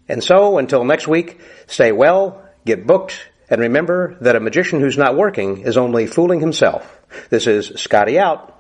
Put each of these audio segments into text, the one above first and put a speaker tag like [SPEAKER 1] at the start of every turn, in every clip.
[SPEAKER 1] And so, until next week, stay well, get booked, and remember that a magician who's not working is only fooling himself. This is Scotty out.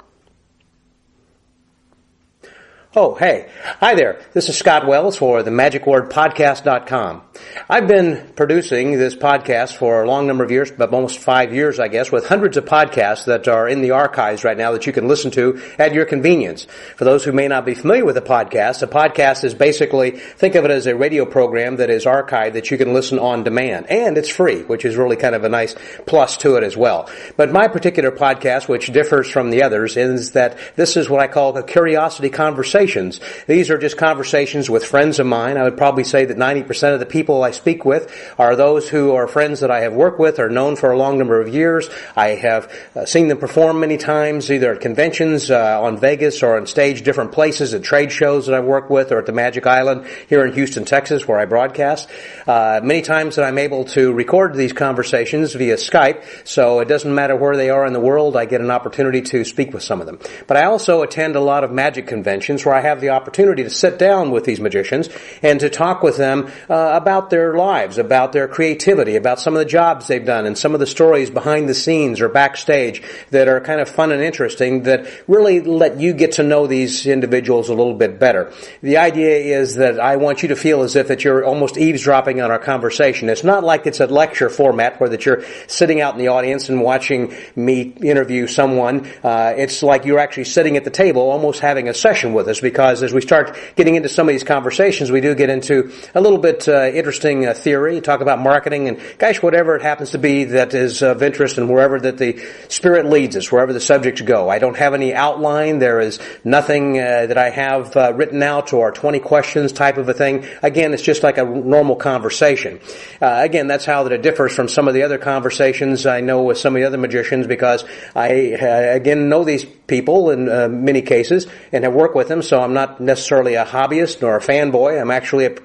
[SPEAKER 1] Oh, hey. Hi there. This is Scott Wells for the MagicWordPodcast.com. I've been producing this podcast for a long number of years, about almost 5 years, I guess, with hundreds of podcasts that are in the archives right now that you can listen to at your convenience. For those who may not be familiar with a podcast is basically, think of it as a radio program that is archived that you can listen on demand. And it's free, which is really kind of a nice plus to it as well. But my particular podcast, which differs from the others, is that this is what I call a curiosity conversation. These are just conversations with friends of mine. I would probably say that 90% of the people I speak with are those who are friends that I have worked with or known for a long number of years. I have seen them perform many times, either at conventions on Vegas or on stage, different places, at trade shows that I've worked with, or at the Magic Island here in Houston, Texas, where I broadcast. Many times that I'm able to record these conversations via Skype, so it doesn't matter where they are in the world, I get an opportunity to speak with some of them. But I also attend a lot of magic conventions where I have the opportunity to sit down with these magicians and to talk with them about their lives, about their creativity, about some of the jobs they've done, and some of the stories behind the scenes or backstage that are kind of fun and interesting that really let you get to know these individuals a little bit better. The idea is that I want you to feel as if that you're almost eavesdropping on our conversation. It's not like it's a lecture format where that you're sitting out in the audience and watching me interview someone. It's like you're actually sitting at the table almost having a session with us, because as we start getting into some of these conversations, we do get into a little bit interesting theory, talk about marketing, and gosh, whatever it happens to be that is of interest and wherever that the Spirit leads us, wherever the subjects go. I don't have any outline. There is nothing that I have written out or 20 questions type of a thing. Again, it's just like a normal conversation. Again, that's how that it differs from some of the other conversations I know with some of the other magicians, because I, again, know these people in many cases and have worked with them, so I'm not necessarily a hobbyist nor a fanboy. I'm actually a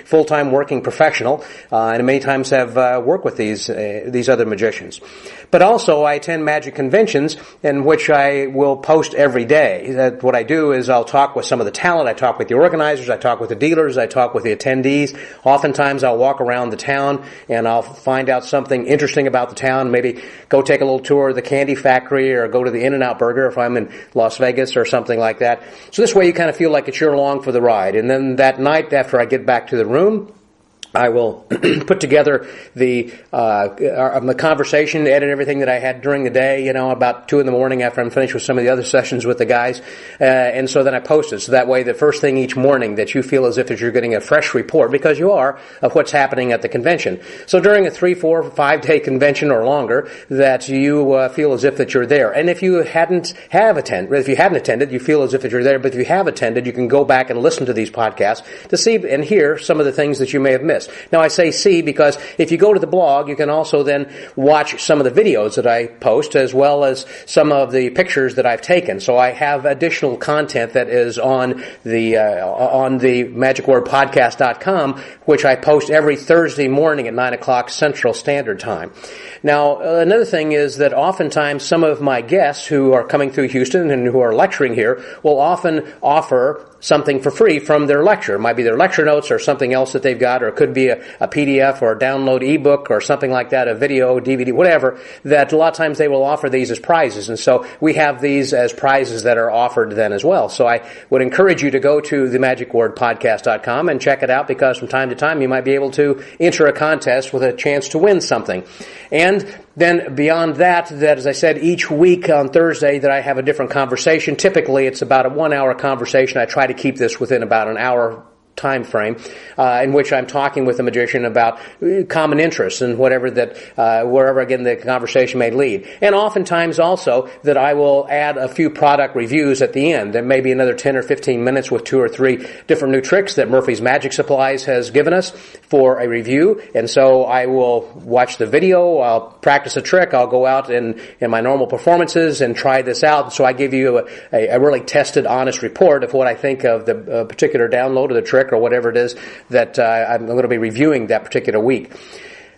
[SPEAKER 1] full-time working professional, and many times have worked with these other magicians. But also, I attend magic conventions in which I will post every day. What I do is I'll talk with some of the talent, I talk with the organizers, I talk with the dealers, I talk with the attendees. Oftentimes, I'll walk around the town and I'll find out something interesting about the town, maybe go take a little tour of the candy factory or go to the In-N-Out Burger if I'm in Las Vegas or something like that. So this way you kind of feel like it's you're along for the ride. And then that night, after I get back to the room, I will put together the conversation, edit everything that I had during the day, about 2 a.m. after I'm finished with some of the other sessions with the guys. And so then I post it. So that way, the first thing each morning that you feel as if you're getting a fresh report, because you are, of what's happening at the convention. So during a 3, 4, 5-day convention or longer, that you feel as if that you're there. And if you hadn't attended, you feel as if that you're there. But if you have attended, you can go back and listen to these podcasts to see and hear some of the things that you may have missed. Now, I say see because if you go to the blog, you can also then watch some of the videos that I post as well as some of the pictures that I've taken. So I have additional content that is on the MagicWordPodcast.com, which I post every Thursday morning at 9 o'clock Central Standard Time. Now, another thing is that oftentimes some of my guests who are coming through Houston and who are lecturing here will often offer something for free from their lecture. It might be their lecture notes or something else that they've got, or it could be a PDF or a download ebook or something like that, a video, DVD, whatever, that a lot of times they will offer these as prizes. And so we have these as prizes that are offered then as well. So I would encourage you to go to themagicwordpodcast.com and check it out, because from time to time you might be able to enter a contest with a chance to win something. And then beyond that, as I said, each week on Thursday that I have a different conversation. Typically it's about a 1-hour conversation. I try to keep this within about an hour time frame, in which I'm talking with a magician about common interests and whatever that, wherever again the conversation may lead. And oftentimes also that I will add a few product reviews at the end. There may be another 10 or 15 minutes with 2 or 3 different new tricks that Murphy's Magic Supplies has given us for a review. And so I will watch the video, I'll practice a trick, I'll go out in my normal performances and try this out. So I give you a really tested, honest report of what I think of the particular download of the trick or whatever it is that I'm going to be reviewing that particular week.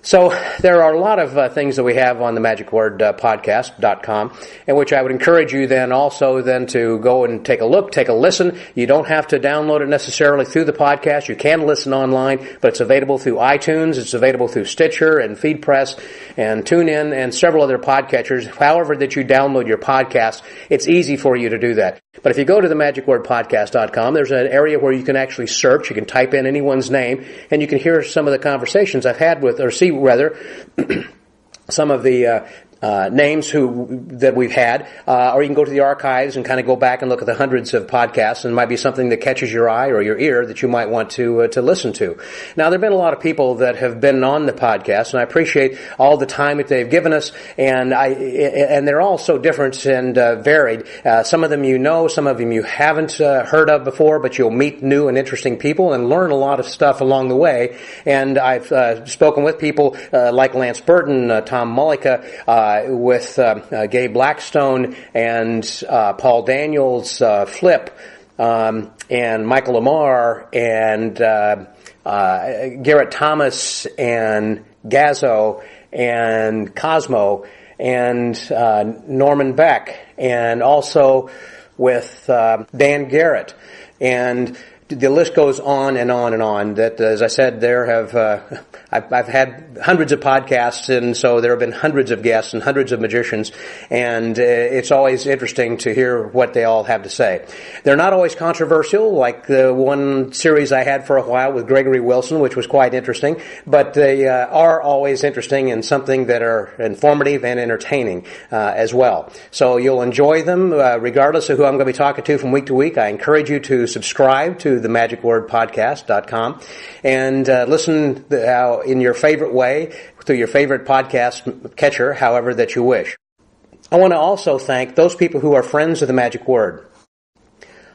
[SPEAKER 1] So there are a lot of things that we have on the magicwordpodcast.com, in which I would encourage you then also then to go and take a look, take a listen. You don't have to download it necessarily through the podcast. You can listen online, but it's available through iTunes. It's available through Stitcher and FeedPress and TuneIn and several other podcatchers. However that you download your podcast, it's easy for you to do that. But if you go to the magicwordpodcast.com, there's an area where you can actually search. You can type in anyone's name, and you can hear some of the conversations I've had with, or see rather, some of the names that we've had, or you can go to the archives and kind of go back and look at the hundreds of podcasts, and it might be something that catches your eye or your ear that you might want to listen to. Now, there have been a lot of people that have been on the podcast, and I appreciate all the time that they've given us, and they're all so different and varied. Some of them you know, some of them you haven't heard of before, but you'll meet new and interesting people and learn a lot of stuff along the way. And I've spoken with people like Lance Burton, Tom Mullica, with Gabe Blackstone and Paul Daniels, Flip, and Michael Lamar, and Garrett Thomas, and Gazzo, and Cosmo, and Norman Beck, and also with Dan Garrett, and the list goes on and on and on. That, as I said, I've had hundreds of podcasts, and so there have been hundreds of guests and hundreds of magicians, and it's always interesting to hear what they all have to say. They're not always controversial, like the one series I had for a while with Gregory Wilson, which was quite interesting, but they are always interesting and something that are informative and entertaining as well. So you'll enjoy them regardless of who I'm going to be talking to from week to week. I encourage you to subscribe to the magicwordpodcast.com and listen in your favorite way through your favorite podcast catcher, however that you wish. I want to also thank those people who are friends of the Magic Word.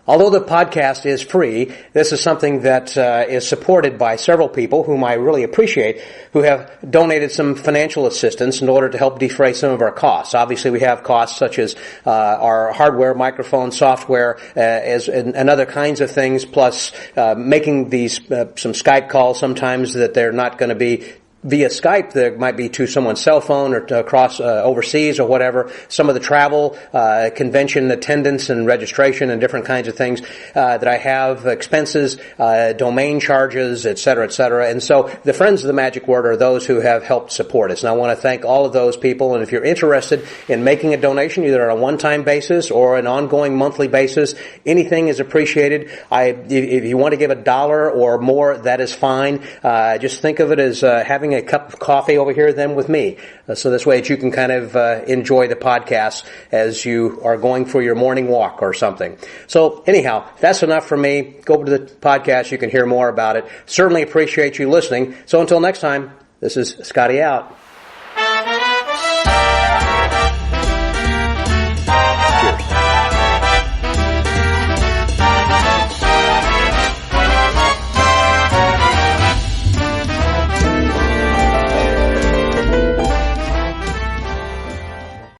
[SPEAKER 1] Although the podcast is free, this is something that is supported by several people whom I really appreciate, who have donated some financial assistance in order to help defray some of our costs. Obviously, we have costs such as our hardware, microphone, software, and other kinds of things, plus making these some Skype calls sometimes that they're not going to be via Skype, that might be to someone's cell phone or to across overseas or whatever. Some of the travel, convention attendance and registration and different kinds of things that I have, expenses, domain charges, et cetera, et cetera. And so the Friends of the Magic Word are those who have helped support us. And I want to thank all of those people. And if you're interested in making a donation, either on a one-time basis or an ongoing monthly basis, anything is appreciated. If you want to give $1 or more, that is fine. Just think of it as having a cup of coffee over here then with me. So this way that you can kind of enjoy the podcast as you are going for your morning walk or something. So anyhow, that's enough for me. Go over to the podcast. You can hear more about it. Certainly appreciate you listening. So until next time, this is Scotty out.